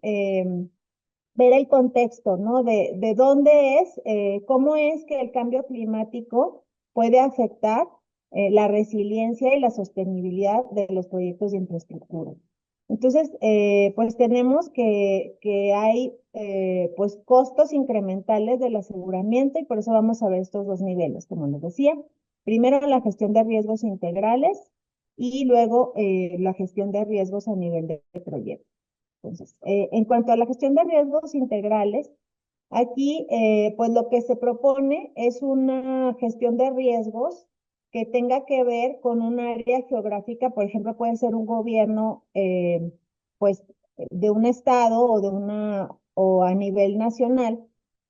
eh, ver el contexto, ¿no? De dónde es, cómo es que el cambio climático puede afectar la resiliencia y la sostenibilidad de los proyectos de infraestructura. Entonces, pues tenemos que hay pues costos incrementales del aseguramiento y por eso vamos a ver estos dos niveles, como les decía. Primero la gestión de riesgos integrales y luego la gestión de riesgos a nivel de proyecto. Entonces, en cuanto a la gestión de riesgos integrales, aquí pues lo que se propone es una gestión de riesgos que tenga que ver con un área geográfica, por ejemplo, puede ser un gobierno pues de un estado o de una o a nivel nacional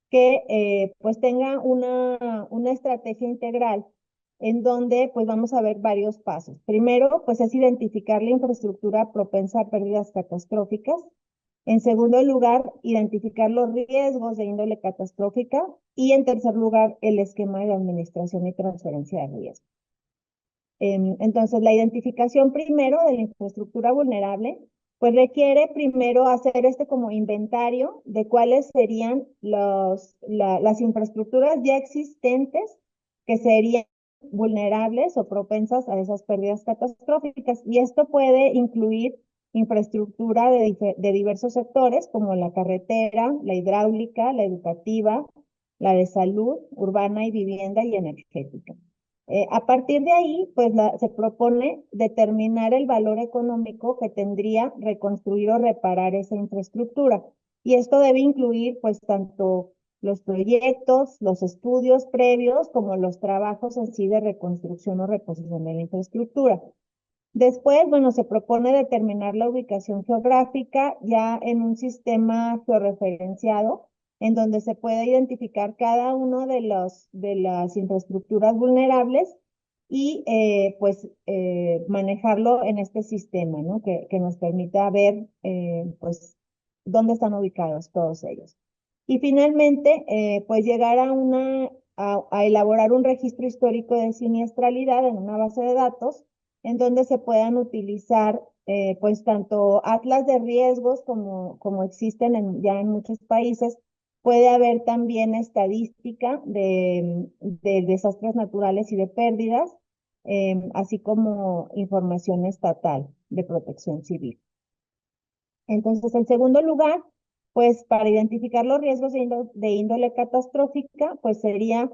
que pues tenga una estrategia integral en donde pues vamos a ver varios pasos. Primero, pues es identificar la infraestructura propensa a pérdidas catastróficas. En segundo lugar, identificar los riesgos de índole catastrófica. Y en tercer lugar, el esquema de administración y transferencia de riesgo. Entonces, la identificación primero de la infraestructura vulnerable, pues requiere primero hacer este como inventario de cuáles serían las infraestructuras ya existentes que serían vulnerables o propensas a esas pérdidas catastróficas. Y esto puede incluir infraestructura de diversos sectores como la carretera, la hidráulica, la educativa, la de salud, urbana y vivienda y energética. A partir de ahí, pues se propone determinar el valor económico que tendría reconstruir o reparar esa infraestructura. Y esto debe incluir, pues, tanto los proyectos, los estudios previos, como los trabajos en sí de reconstrucción o reposición de la infraestructura. Después, bueno, se propone determinar la ubicación geográfica ya en un sistema georreferenciado, en donde se puede identificar cada uno de las infraestructuras vulnerables y pues manejarlo en este sistema, ¿no? Que nos permita ver pues dónde están ubicados todos ellos. Y finalmente, pues llegar a elaborar un registro histórico de siniestralidad en una base de datos en donde se puedan utilizar pues tanto atlas de riesgos como existen ya en muchos países. Puede haber también estadística de desastres naturales y de pérdidas, así como información estatal de protección civil. Entonces, en segundo lugar, pues para identificar los riesgos de índole catastrófica, pues sería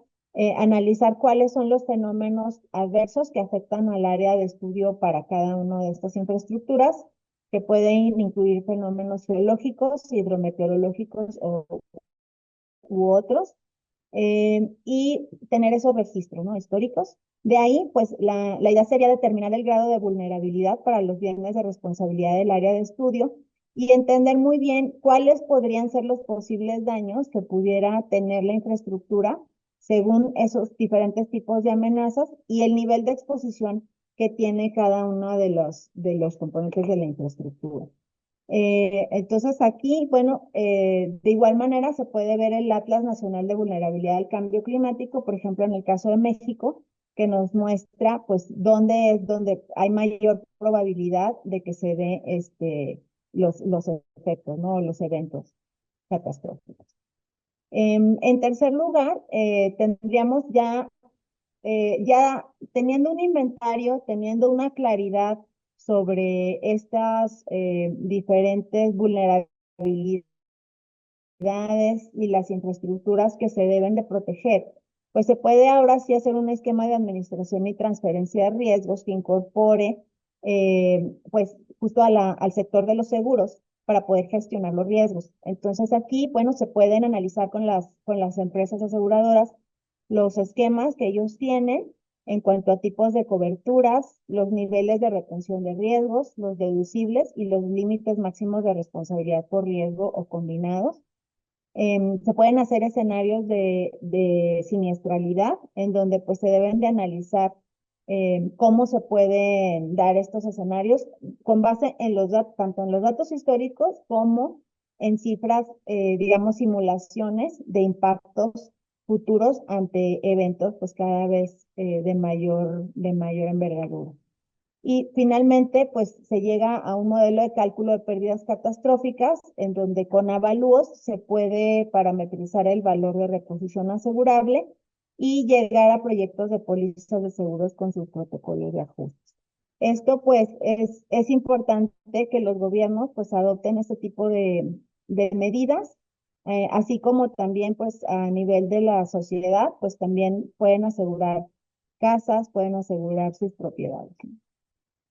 analizar cuáles son los fenómenos adversos que afectan al área de estudio para cada una de estas infraestructuras, que pueden incluir fenómenos geológicos, hidrometeorológicos u otros, y tener esos registros, ¿no? Históricos. De ahí, pues la idea sería determinar el grado de vulnerabilidad para los bienes de responsabilidad del área de estudio y entender muy bien cuáles podrían ser los posibles daños que pudiera tener la infraestructura según esos diferentes tipos de amenazas y el nivel de exposición que tiene cada uno de los componentes de la infraestructura. Entonces aquí, bueno, de igual manera se puede ver el Atlas Nacional de Vulnerabilidad al Cambio Climático, por ejemplo, en el caso de México, que nos muestra, pues, dónde es donde hay mayor probabilidad de que se dé los efectos, ¿no? Los eventos catastróficos. En tercer lugar, tendríamos ya teniendo un inventario, teniendo una claridad sobre estas diferentes vulnerabilidades y las infraestructuras que se deben de proteger, pues se puede ahora sí hacer un esquema de administración y transferencia de riesgos que incorpore pues justo al sector de los seguros para poder gestionar los riesgos. Entonces aquí, bueno, se pueden analizar con las empresas aseguradoras los esquemas que ellos tienen en cuanto a tipos de coberturas, los niveles de retención de riesgos, los deducibles y los límites máximos de responsabilidad por riesgo o combinados. Se pueden hacer escenarios de siniestralidad en donde pues se deben de analizar cómo se pueden dar estos escenarios con base en los datos, tanto en los datos históricos como en cifras, digamos, simulaciones de impactos futuros ante eventos pues cada vez de mayor envergadura. Y finalmente, pues se llega a un modelo de cálculo de pérdidas catastróficas en donde con avalúos se puede parametrizar el valor de reposición asegurable y llegar a proyectos de pólizas de seguros con sus protocolos de ajuste. Esto pues es importante que los gobiernos pues adopten este tipo de medidas, así como también pues a nivel de la sociedad pues también pueden asegurar casas, pueden asegurar sus propiedades, ¿no?